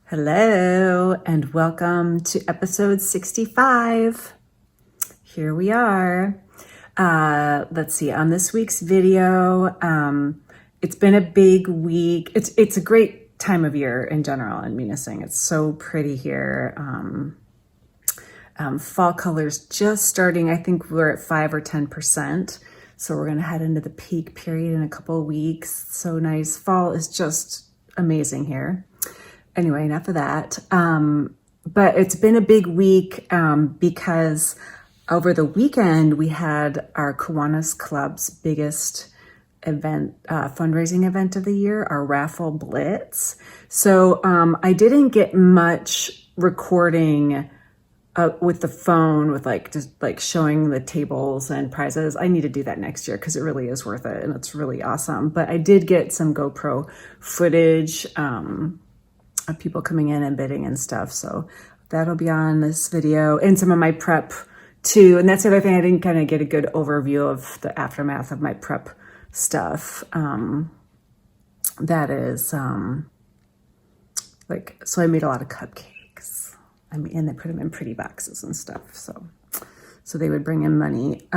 Hello and welcome to episode 65. Here we are. Let's see, on this week's video, it's been a big week. It's a great time of year in general in Munising. It's so pretty here. Fall colors just starting. I think we're at 5 or 10%. So we're gonna head into the peak period in a couple of weeks. So nice. Fall is just amazing here. Anyway, enough of that. But it's been a big week because over the weekend we had our Kiwanis Club's biggest event, fundraising event of the year, our Raffle Blitz. So I didn't get much recording with the phone, with just showing the tables and prizes. I need to do that next year because it really is worth it and it's really awesome. But I did get some GoPro footage of people coming in and bidding and stuff. So that'll be on this video and some of my prep too. And that's the other thing, I didn't kind of get a good overview of the aftermath of my prep stuff. That is so I made a lot of cupcakes. And they put them in pretty boxes and stuff. So they would bring in money.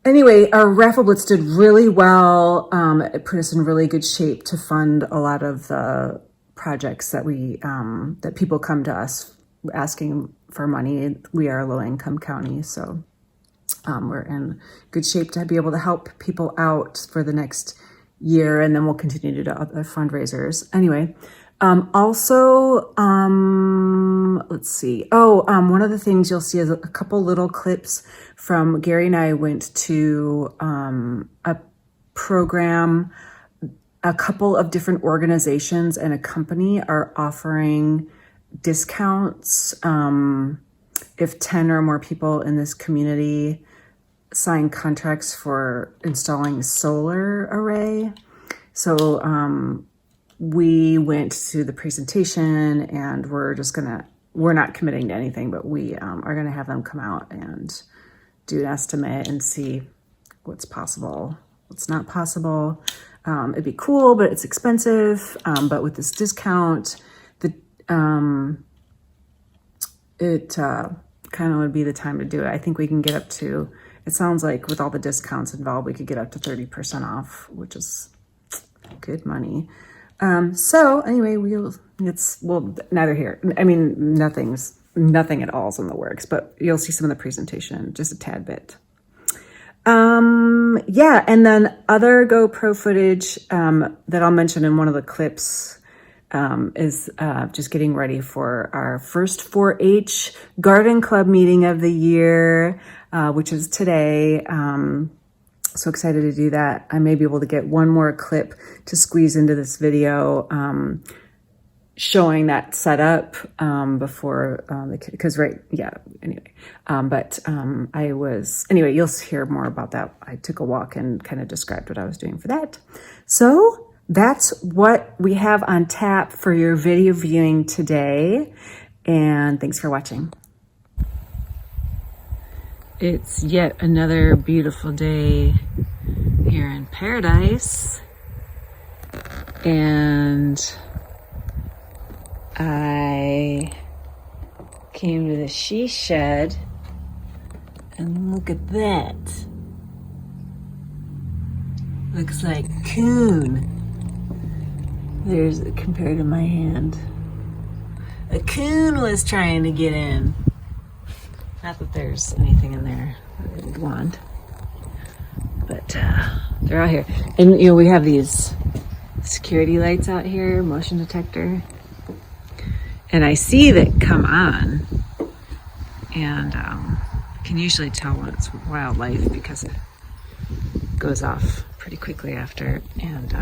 Anyway, our Raffle Blitz did really well. It put us in really good shape to fund a lot of the projects that that people come to us asking for money. We are a low-income county, so we're in good shape to be able to help people out for the next year, and then we'll continue to do other fundraisers. Anyway, let's see. One of the things you'll see is a couple little clips from Gary and I went to a program. A couple of different organizations and a company are offering discounts if 10 or more people in this community sign contracts for installing a solar array. So we went to the presentation and we're not committing to anything, but we are gonna have them come out and do an estimate and see what's possible, what's not possible. It'd be cool, but it's expensive. But with this discount, it kind of would be the time to do it. I think we can get up to, it sounds like with all the discounts involved, we could get up to 30% off, which is good money. So anyway, neither here. I mean, nothing at all is in the works, but you'll see some of the presentation, just a tad bit. And then other GoPro footage that I'll mention in one of the clips is just getting ready for our first 4-H garden club meeting of the year, which is today. So excited to do that. I may be able to get one more clip to squeeze into this video showing that setup before the kid, because anyway, you'll hear more about that. I took a walk and kind of described what I was doing for that. So that's what we have on tap for your video viewing today, and thanks for watching. It's yet another beautiful day here in paradise, and I came to the she shed and look at that. Looks like coon. There's, compared to my hand, a coon was trying to get in. Not that there's anything in there that we'd want, but they're out here. And we have these security lights out here, motion detector. And I see that come on, and can usually tell when it's wildlife because it goes off pretty quickly after. And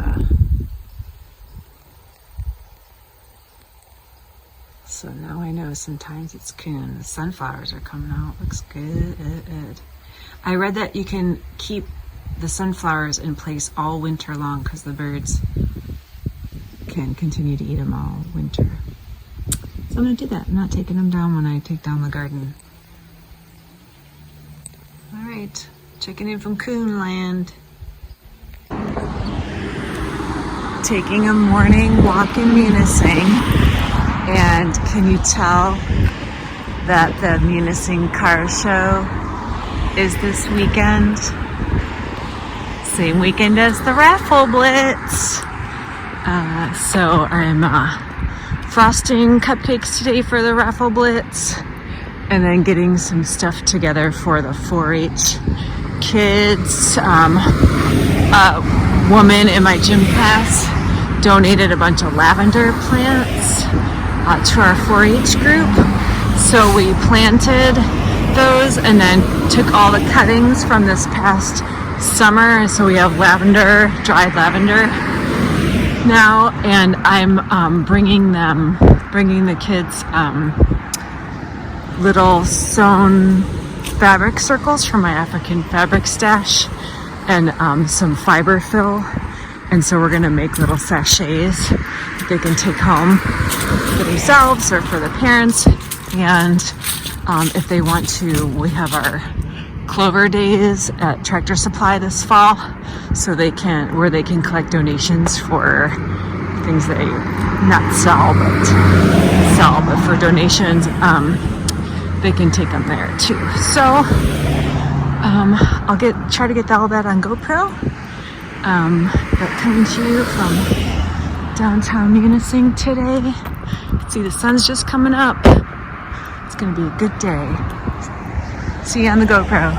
so now I know sometimes it's coon. The sunflowers are coming out. Looks good. I read that you can keep the sunflowers in place all winter long because the birds can continue to eat them all winter. So I'm going to do that. I'm not taking them down when I take down the garden. All right, checking in from Coonland. Taking a morning walk in Munising. And can you tell that the Munising Car Show is this weekend? Same weekend as the Raffle Blitz. So I'm frosting cupcakes today for the Raffle Blitz, and then getting some stuff together for the 4-H kids. A woman in my gym class donated a bunch of lavender plants to our 4-H group. So we planted those and then took all the cuttings from this past summer. So we have lavender, dried lavender now, and I'm bringing the kids little sewn fabric circles from my African fabric stash and some fiber fill. And so we're gonna make little sachets that they can take home for themselves or for the parents. And if they want to, we have our Clover Days at Tractor Supply this fall, so where they can collect donations for things they not sell, but for donations, they can take them there too. So I'll try to get all that on GoPro. But coming to you from downtown Munising today. You can see the sun's just coming up. It's gonna be a good day. See you on the GoPro.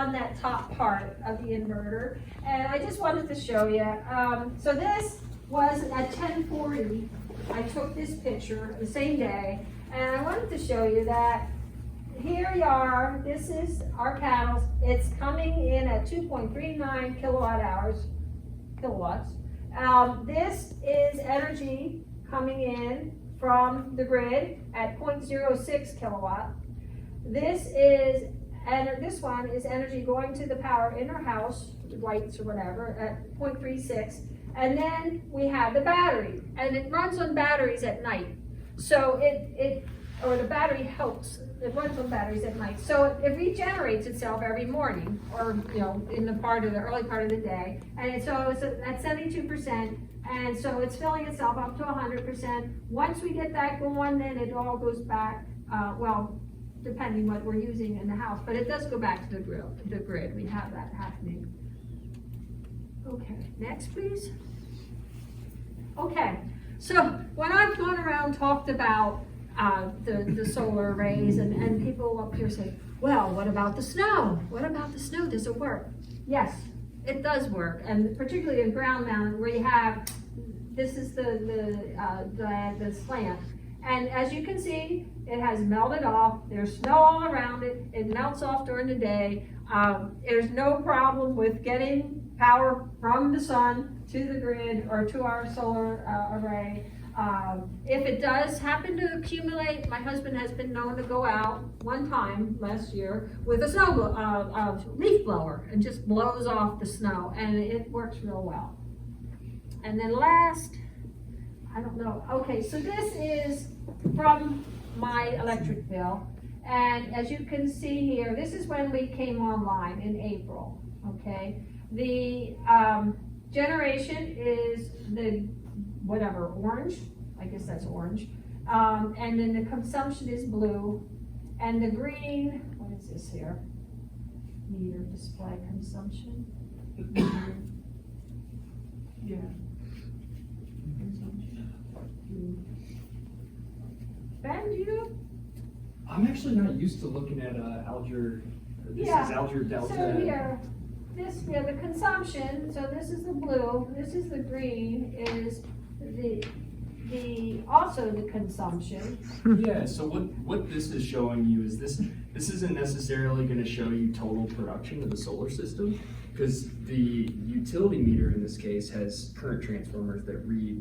on that top part of the inverter. And I just wanted to show you. So this was at 10:40. I took this picture the same day, and I wanted to show you that here you are. This is our panels. It's coming in at 2.39 kilowatts. This is energy coming in from the grid at 0.06 kilowatt. This one is energy going to the power in our house, lights or whatever, at 0.36. And then we have the battery, and it runs on batteries at night. So or the battery helps. It runs on batteries at night. So it regenerates itself every morning, or in the early part of the day. And it's at 72%. And so it's filling itself up to 100%. Once we get that going, then it all goes back, depending what we're using in the house, but it does go back to the grid. We have that happening. Okay, next please. Okay, so when I've gone around talked about the solar arrays, and people up here say, well, what about the snow? What about the snow? Does it work? Yes, it does work, and particularly in ground mounted where you have, this is the slant. And as you can see, it has melted off. There's snow all around it. It melts off during the day. There's no problem with getting power from the sun to the grid or to our solar array. If it does happen to accumulate, my husband has been known to go out one time last year with a leaf blower and just blows off the snow, and it works real well. And then last, I don't know. Okay, so this is from my electric bill. And as you can see here, this is when we came online in April, okay? The generation is the, orange. I guess that's orange. And then the consumption is blue. And the green, what is this here? Meter display consumption. Yeah. Ben, do you? I'm actually not used to looking at Alger. This is Alger Delta. So here, the consumption. So this is the blue. This is the green. Is also the consumption. Yeah. So what this is showing you is this isn't necessarily going to show you total production of the solar system, because the utility meter in this case has current transformers that read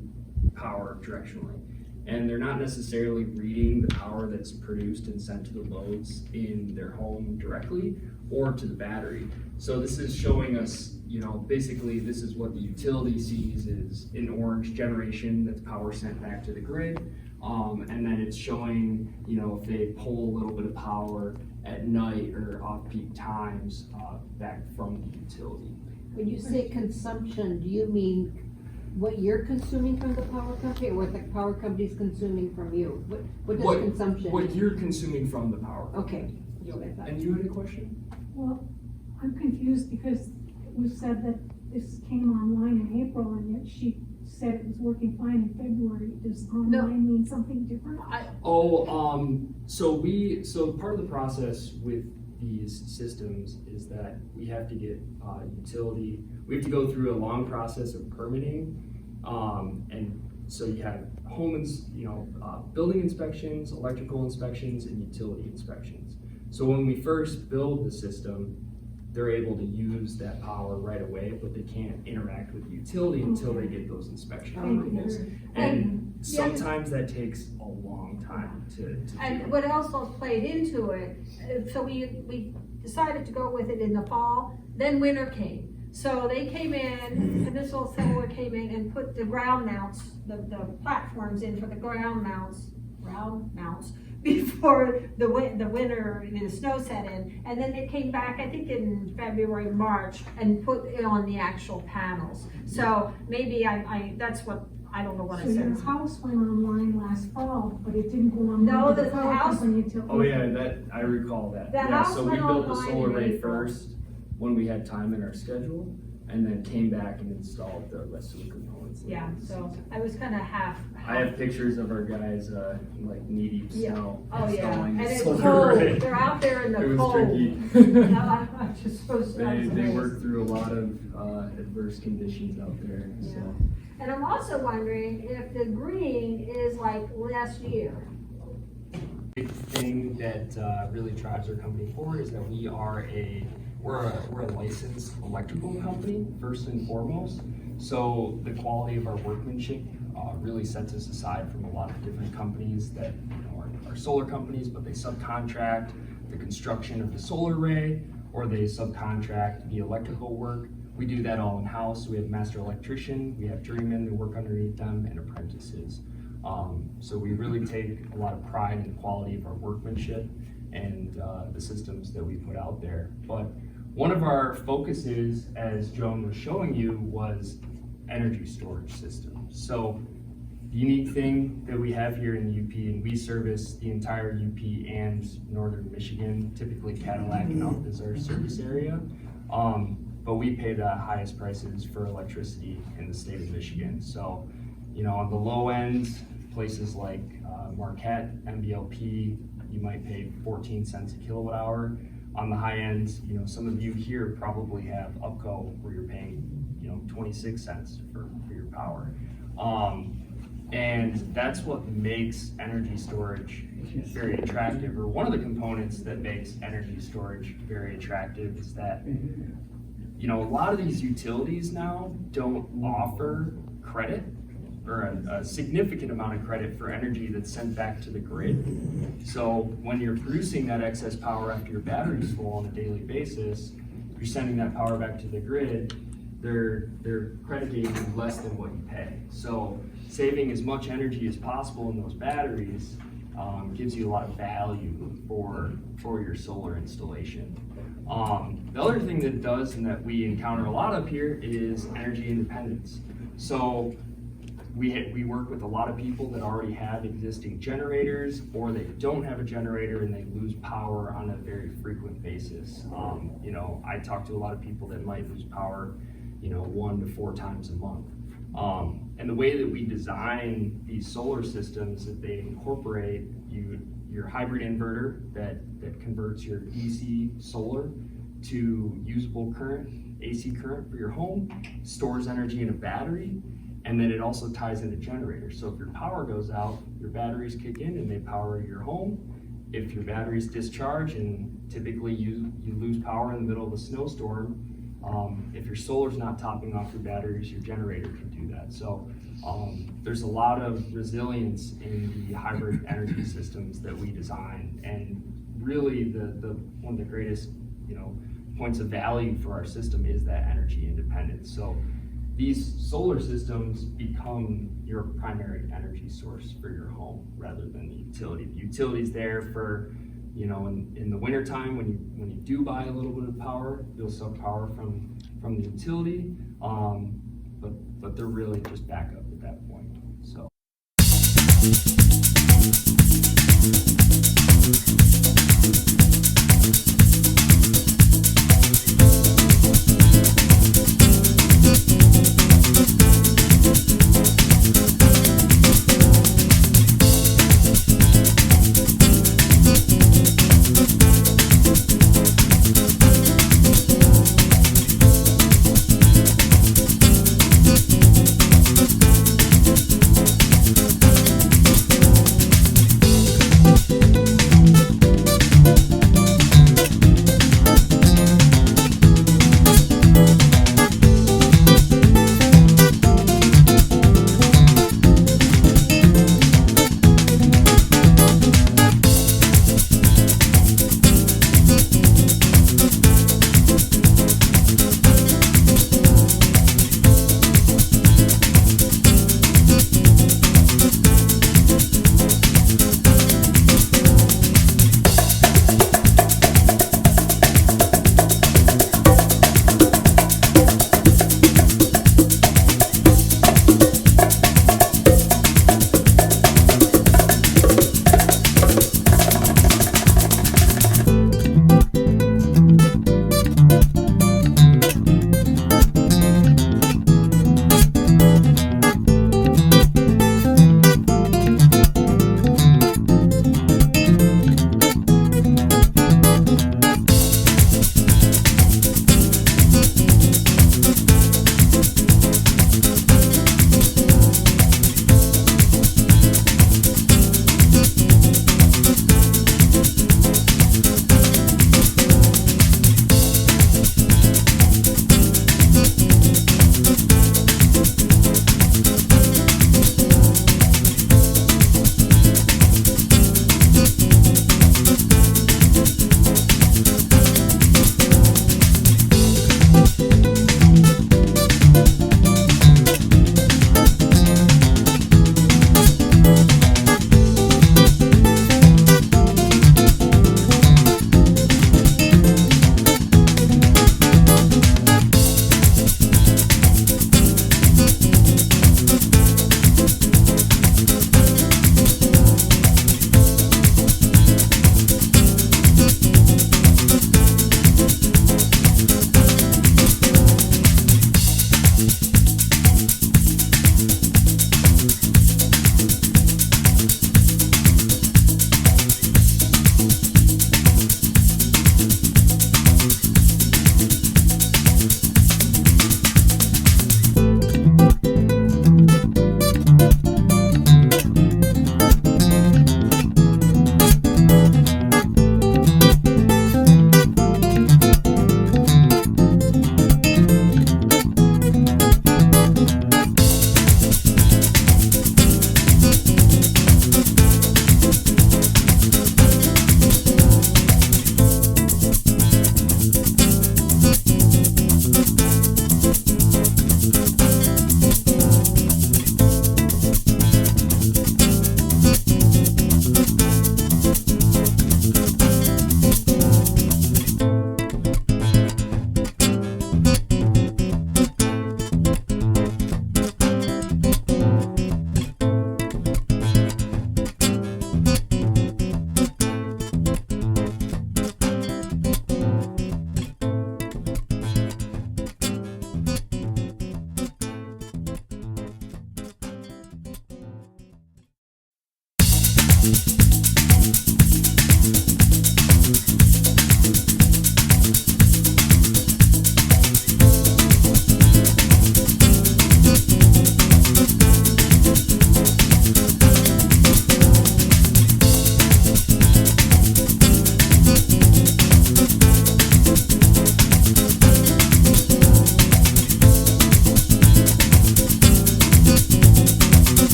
power directionally. And they're not necessarily reading the power that's produced and sent to the loads in their home directly or to the battery. So this is showing us, basically this is what the utility sees is in orange generation, that's power sent back to the grid. And then it's showing, if they pull a little bit of power at night or off-peak times back from the utility. When you say consumption, do you mean what you're consuming from the power company, or what the power company's consuming from you? What does consumption What mean? you're consuming from the power Okay. company. That's what I thought. And you had a question? Well, I'm confused because it was said that this came online in April, and yet she said it was working fine in February. Does online mean something different? So part of the process with these systems is that we have to get utility. We have to go through a long process of permitting, and so you have building inspections, electrical inspections, and utility inspections. So when we first build the system, they're able to use that power right away, but they can't interact with the utility until they get those inspection approvals. And sometimes that takes a long time to And do. what else played into it? So we decided to go with it in the fall. Then winter came. So they came in, and this little solar came in and put the ground mounts, the platforms in for the ground mounts before the winter, the snow set in. And then they came back, I think in February, March, and put it on the actual panels. So maybe that's what, I don't know what I So said. your house went online last fall, but it didn't go online No, with the the power house- company until Oh yeah, April. that I recall that. The Yeah, house so we went built the online solar in array April. first when we had time in our schedule, and then came back and installed the rest of the components. Yeah, so I was kind of half. I have pictures of our guys like knee deep Yeah. snow. Oh, yeah, installing and the it's solar cold, array. they're out there in It the was cold. tricky. No, I just was. They worked through a lot of adverse conditions out there. Yeah. So And I'm also wondering if the green is like last year. big thing that really drives our company forward is that we're a licensed electrical company first and foremost. So the quality of our workmanship really sets us aside from a lot of different companies that are solar companies, but they subcontract the construction of the solar array or they subcontract the electrical work. We do that all in-house. We have a master electrician, we have journeymen that work underneath them, and apprentices. So we really take a lot of pride in the quality of our workmanship and the systems that we put out there. But one of our focuses, as Joan was showing you, was energy storage systems. So the unique thing that we have here in the UP, and we service the entire UP and northern Michigan, typically Cadillac and up is our service area. But we pay the highest prices for electricity in the state of Michigan. So, on the low end, places like Marquette, MBLP, you might pay 14 cents a kilowatt hour. On the high end, some of you here probably have UPCO where you're paying, 26 cents for your power. And that's what makes energy storage very attractive, or one of the components that makes energy storage very attractive is that, a lot of these utilities now don't offer credit or a significant amount of credit for energy that's sent back to the grid. So when you're producing that excess power after your battery's full on a daily basis, you're sending that power back to the grid, they're credit giving you less than what you pay. So saving as much energy as possible in those batteries gives you a lot of value for your solar installation. The other thing that it does and that we encounter a lot of here is energy independence. So we work with a lot of people that already have existing generators, or they don't have a generator and they lose power on a very frequent basis. I talk to a lot of people that might lose power, 1 to 4 times a month. And the way that we design these solar systems is that they incorporate your hybrid inverter that converts your DC solar to usable current, AC current for your home, stores energy in a battery, and then it also ties in a generator. So if your power goes out, your batteries kick in and they power your home. If your batteries discharge, and typically you lose power in the middle of a snowstorm, if your solar's not topping off your batteries, your generator can do that. So there's a lot of resilience in the hybrid energy systems that we design, and really one of the greatest points of value for our system is that energy independence. So these solar systems become your primary energy source for your home rather than the utility. The utility's there for, in the wintertime when you do buy a little bit of power, you'll suck power from the utility, but they're really just backup at that point. So.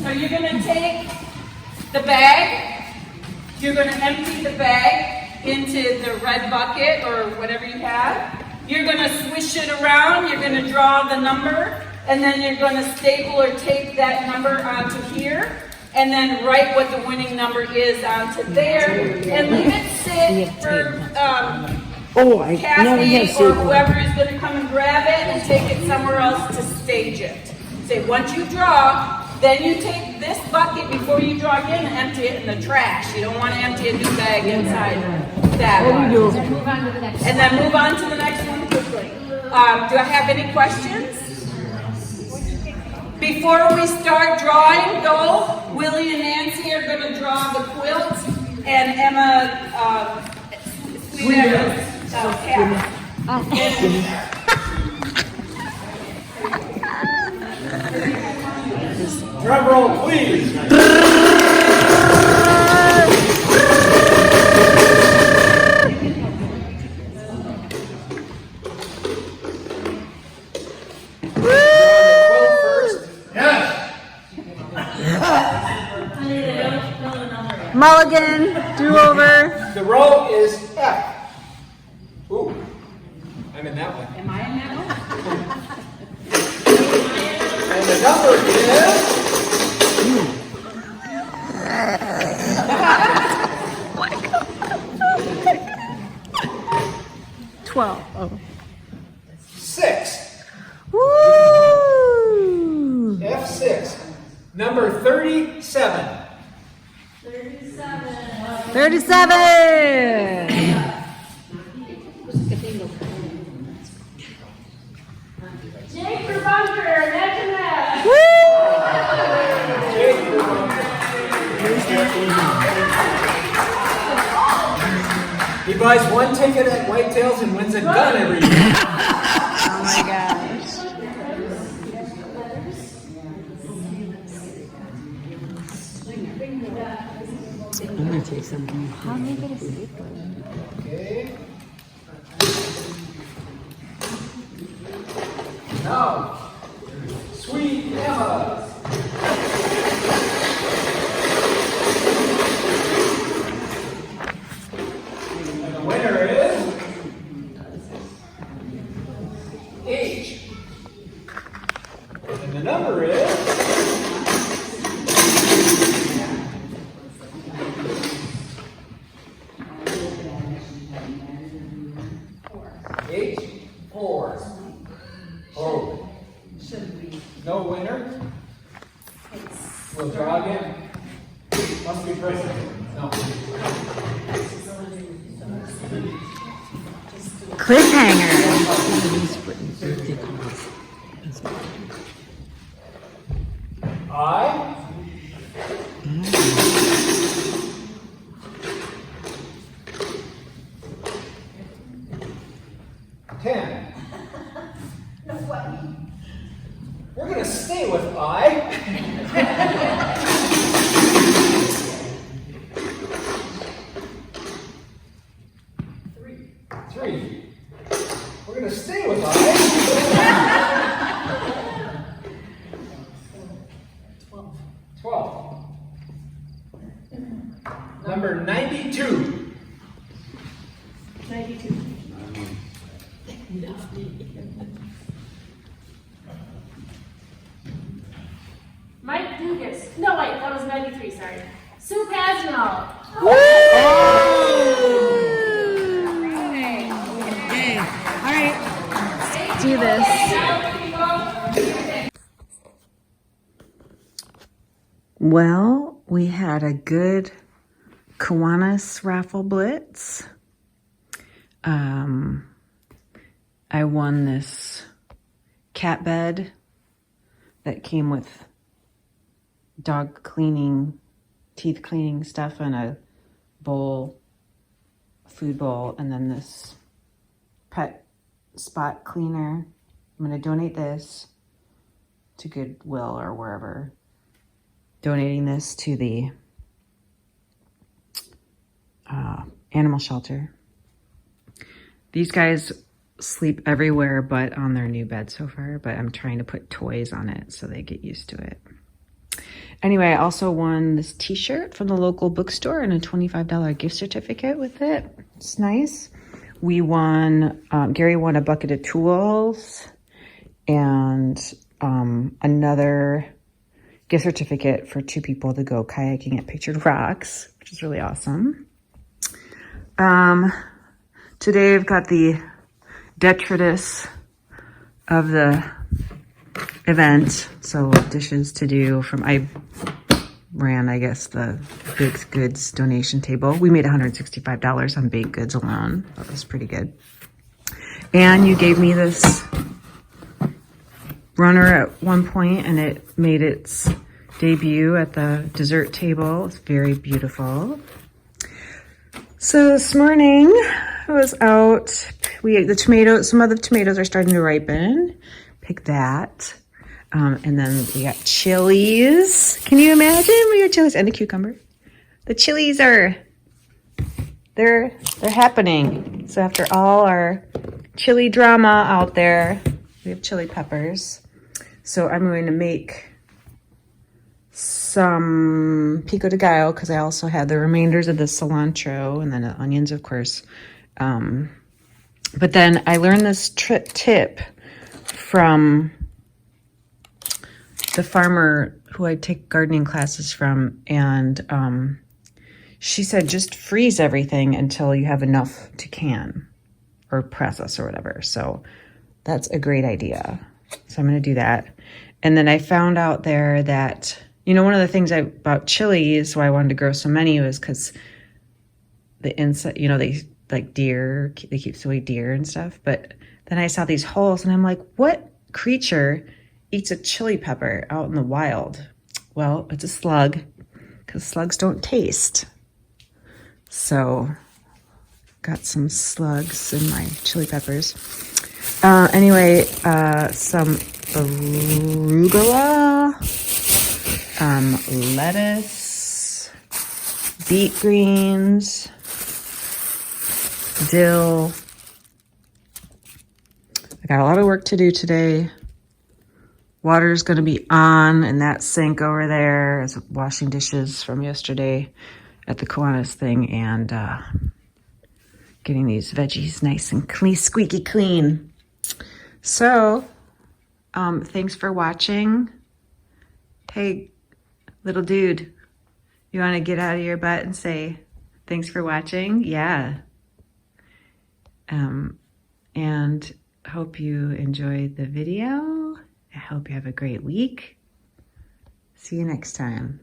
So you're gonna take the bag, you're gonna empty the bag into the red bucket or whatever you have. You're gonna swish it around, you're gonna draw the number, and then you're gonna staple or tape that number onto here, and then write what the winning number is onto there, and leave it sit for Kathy or whoever is gonna come and grab it and take it somewhere else to stage it. Say, once you draw, then you take this bucket before you draw again and empty it in the trash. You don't want to empty a new bag inside that one. And then move on to the next one quickly. Do I have any questions? Before we start drawing, though, Willie and Nancy are going to draw the quilt, and Emma, Sweet Emma's cat. Drum roll, please. Mulligan, do over. The row is F. Ooh, I'm in that one. Am I in that one? And the number is 12. Oh. 6. Woo! F6. Number 37. 37. Jake for bunker, imagine that. He buys one ticket at Whitetails and wins a gun every year. Oh my gosh. I'm gonna take Okay. Now, Sweet Emma. And the winner is H. And the number is H4. Oh. No winner? We'll draw again. Must be present. No. Cliffhanger. I. Ten. We're gonna stay with I. Three. We're gonna stay with I. 12. Number 92. 92. Mike Dugas. No, wait, that was 93, sorry. Sue Pasno. Do this. Well, we had a good Kiwanis Raffle Blitz. I won this cat bed that came with dog cleaning, teeth cleaning stuff and a bowl, food bowl, and then this pet spot cleaner. I'm going to donate this to Goodwill or wherever. Donating this to the animal shelter. These guys sleep everywhere but on their new bed so far, but I'm trying to put toys on it so they get used to it. Anyway, I also won this t-shirt from the local bookstore and a $25 gift certificate with it. It's nice. We won, Gary won a bucket of tools and another gift certificate for 2 people to go kayaking at Pictured Rocks, which is really awesome. Today I've got the detritus of the event, so dishes to do from, I ran, I guess, the baked goods donation table. We made $165 on baked goods alone. That was pretty good. And you gave me this runner at one point, and it made its debut at the dessert table. It's very beautiful. So this morning I was out. We ate the tomatoes. Some of the tomatoes are starting to ripen. Pick that. And then we got chilies. Can you imagine? We got chilies and a cucumber. The chilies they're happening. So after all our chili drama out there, we have chili peppers. So I'm going to make some pico de gallo because I also had the remainders of the cilantro and then the onions, of course. But then I learned this tip from the farmer who I take gardening classes from, and she said just freeze everything until you have enough to can or process or whatever. So that's a great idea. So I'm going to do that. And then I found out there that, you know, one of the things about chilies, why I wanted to grow so many, was because the insect, you know, they like deer, they keep away deer and stuff. But then I saw these holes and I'm like, what creature eats a chili pepper out in the wild? Well, it's a slug, because slugs don't taste. So got some slugs in my chili peppers. Anyway, some arugula, lettuce, beet greens, dill. I got a lot of work to do today. Water's gonna be on in that sink over there as washing dishes from yesterday at the Kiwanis thing, and getting these veggies nice and clean, squeaky clean. So, thanks for watching. Hey, little dude, you wanna get out of your butt and say, thanks for watching? Yeah. And hope you enjoyed the video. I hope you have a great week. See you next time.